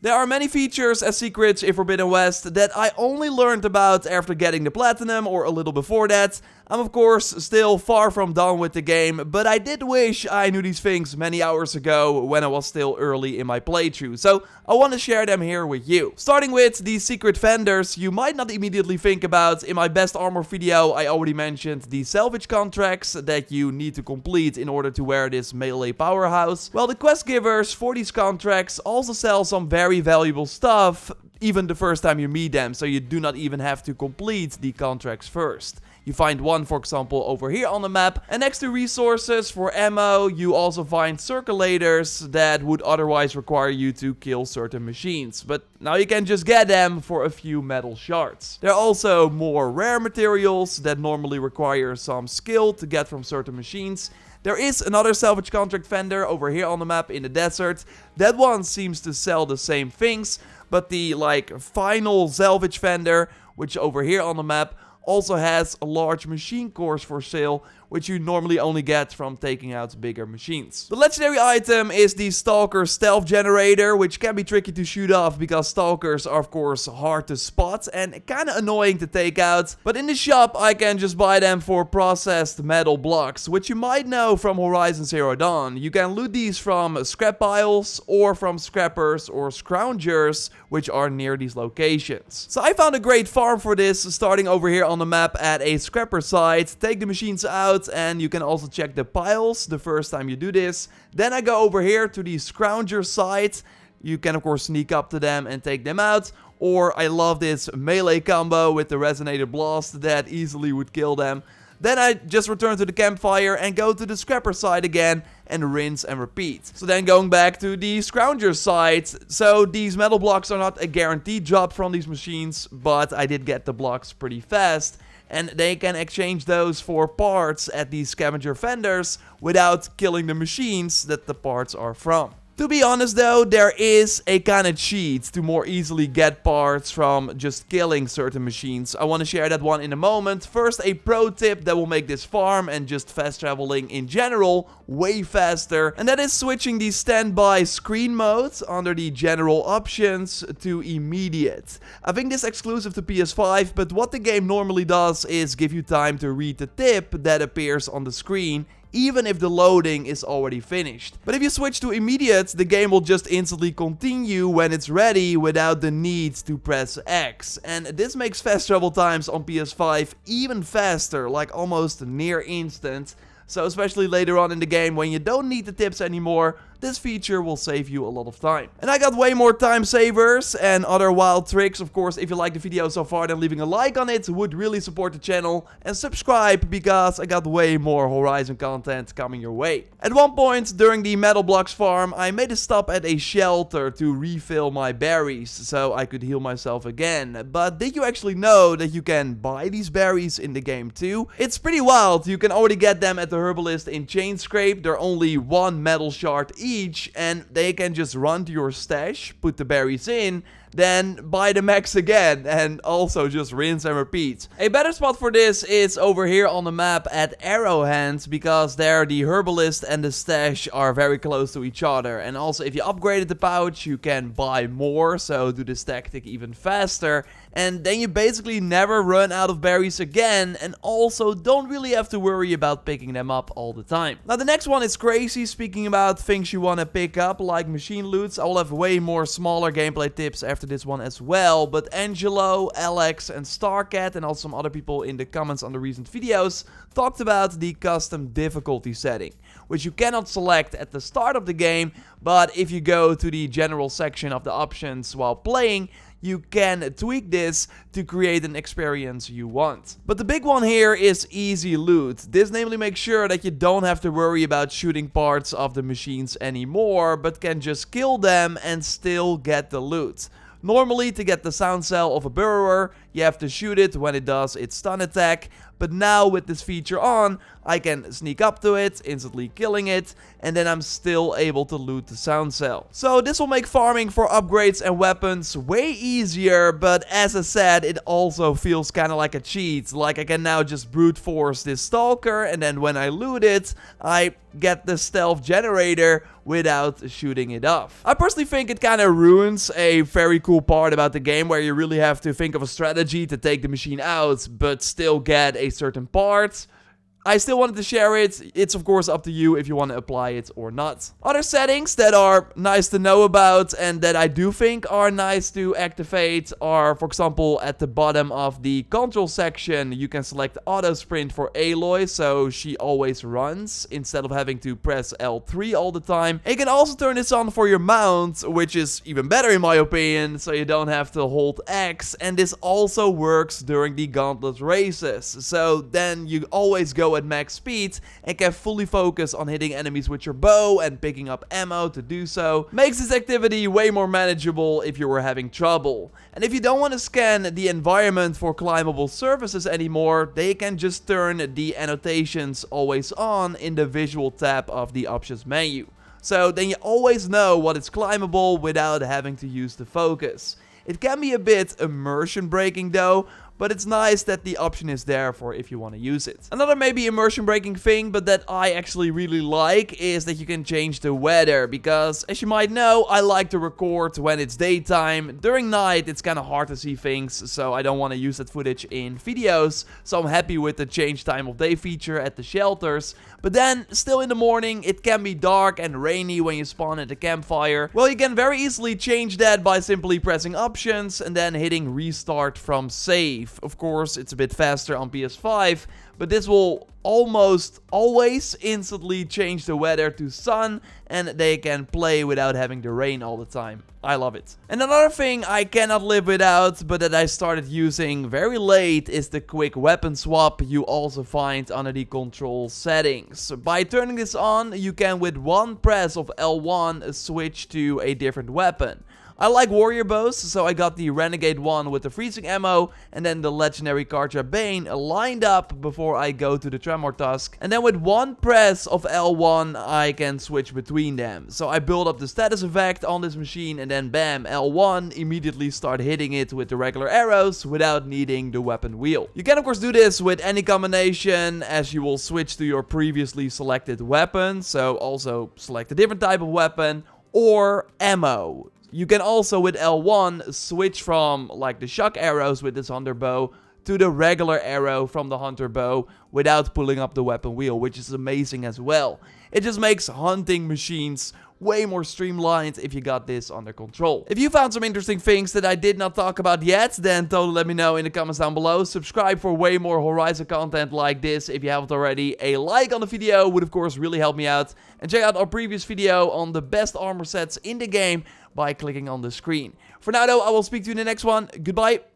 There are many features as secrets in Forbidden West that I only learned about after getting the platinum or a little before that. I'm of course still far from done with the game, but I did wish I knew these things many hours ago when I was still early in my playthrough, so I want to share them here with you. Starting with these secret vendors you might not immediately think about. In my best armor video I already mentioned the salvage contracts that you need to complete in order to wear this melee powerhouse. Well, the quest givers for these contracts also sell some very valuable stuff even the first time you meet them, so you do not even have to complete the contracts first. You find one, for example, over here on the map. And next to resources for ammo, you also find circulators that would otherwise require you to kill certain machines. But now you can just get them for a few metal shards. There are also more rare materials that normally require some skill to get from certain machines. There is another salvage contract vendor over here on the map in the desert. That one seems to sell the same things, but the final salvage vendor, which over here on the map, also has a large machine cores for sale, which you normally only get from taking out bigger machines. The legendary item is the Stalker Stealth Generator, which can be tricky to shoot off because Stalkers are of course hard to spot and kinda annoying to take out. But in the shop I can just buy them for processed metal blocks, which you might know from Horizon Zero Dawn. You can loot these from scrap piles or from scrappers or scroungers, which are near these locations. So I found a great farm for this, starting over here on the map at a scrapper site. Take the machines out and you can also check the piles the first time you do this. Then I go over here to the scrounger site. You can of course sneak up to them and take them out. Or I love this melee combo with the resonator blast that easily would kill them. Then I just return to the campfire and go to the scrapper side again and rinse and repeat. So then going back to the scrounger side. So these metal blocks are not a guaranteed drop from these machines, but I did get the blocks pretty fast. And they can exchange those for parts at these scavenger vendors without killing the machines that the parts are from. To be honest though, there is a kind of cheat to more easily get parts from just killing certain machines. I want to share that one in a moment. First, a pro tip that will make this farm and just fast traveling in general way faster. And that is switching the standby screen mode under the general options to immediate. I think this is exclusive to PS5, but what the game normally does is give you time to read the tip that appears on the screen, even if the loading is already finished. But if you switch to immediate, the game will just instantly continue when it's ready without the need to press X. And this makes fast travel times on PS5 even faster, like almost near instant. So especially later on in the game when you don't need the tips anymore, this feature will save you a lot of time. And I got way more time savers and other wild tricks. Of course, if you like the video so far, then leaving a like on it would really support the channel. And subscribe because I got way more Horizon content coming your way. At one point during the metal blocks farm, I made a stop at a shelter to refill my berries so I could heal myself again. But did you actually know that you can buy these berries in the game too? It's pretty wild. You can already get them at the herbalist in Chain Scrape. They're only one metal shard each, and they can just run to your stash, put the berries in, then buy the max again, and also just rinse and repeat. A better spot for this is over here on the map at Arrowhand, because there the herbalist and the stash are very close to each other. And also if you upgraded the pouch, you can buy more, so do this tactic even faster. And then you basically never run out of berries again, and also don't really have to worry about picking them up all the time. Now the next one is crazy. Speaking about things you want to pick up, like machine loots, I will have way more smaller gameplay tips after this one as well. But Angelo, Alex, and Starcat, and also some other people in the comments on the recent videos, talked about the custom difficulty setting, which you cannot select at the start of the game, but if you go to the general section of the options while playing, you can tweak this to create an experience you want. But the big one here is easy loot. This namely makes sure that you don't have to worry about shooting parts of the machines anymore, but can just kill them and still get the loot. Normally, to get the sound cell of a burrower, You have to shoot it when it does its stun attack. But now with this feature on, I can sneak up to it, instantly killing it, and then I'm still able to loot the sound cell. So this will make farming for upgrades and weapons way easier, but as I said, it also feels kind of like a cheat. Like I can now just brute force this stalker, and then when I loot it, I get the stealth generator without shooting it off. I personally think it kind of ruins a very cool part about the game where you really have to think of a strategy to take the machine out, but still get a certain part. I still wanted to share it. It's of course up to you if you want to apply it or not. Other settings that are nice to know about and that I do think are nice to activate are, for example, at the bottom of the control section, you can select auto sprint for Aloy, so she always runs instead of having to press L3 all the time. And you can also turn this on for your mount, which is even better in my opinion, so you don't have to hold X. And this also works during the gauntlet races, so then you always go at max speed and can fully focus on hitting enemies with your bow and picking up ammo to do so. Makes this activity way more manageable if you were having trouble. And if you don't want to scan the environment for climbable surfaces anymore, they can just turn the annotations always on in the visual tab of the options menu. So then you always know what is climbable without having to use the focus. It can be a bit immersion breaking though, but it's nice that the option is there for if you want to use it. Another maybe immersion breaking thing, but that I actually really like, is that you can change the weather, because as you might know, I like to record when it's daytime. During night it's kind of hard to see things, so I don't want to use that footage in videos, so I'm happy with the change time of day feature at the shelters. But then still in the morning it can be dark and rainy when you spawn at the campfire. Well, you can very easily change that by simply pressing options and then hitting restart from save. Of course, it's a bit faster on PS5, but this will almost always instantly change the weather to sun, and they can play without having the rain all the time. I love it. And another thing I cannot live without, but that I started using very late, is the quick weapon swap you also find under the control settings. By turning this on, you can with one press of L1 switch to a different weapon. I like warrior bows, so I got the renegade one with the freezing ammo, and then the legendary Karja Bane lined up before I go to the Tremor Tusk. And then with one press of L1 I can switch between them. So I build up the status effect on this machine, and then bam, L1, immediately start hitting it with the regular arrows without needing the weapon wheel. You can of course do this with any combination, as you will switch to your previously selected weapon, so also select a different type of weapon, or ammo. You can also with L1 switch from like the shock arrows with this hunter bow to the regular arrow from the hunter bow without pulling up the weapon wheel, which is amazing as well. It just makes hunting machines way more streamlined if you got this under control. If you found some interesting things that I did not talk about yet, then totally let me know in the comments down below. Subscribe for way more Horizon content like this if you haven't already. A like on the video would of course really help me out. And check out our previous video on the best armor sets in the game by clicking on the screen. For now though, I will speak to you in the next one. Goodbye.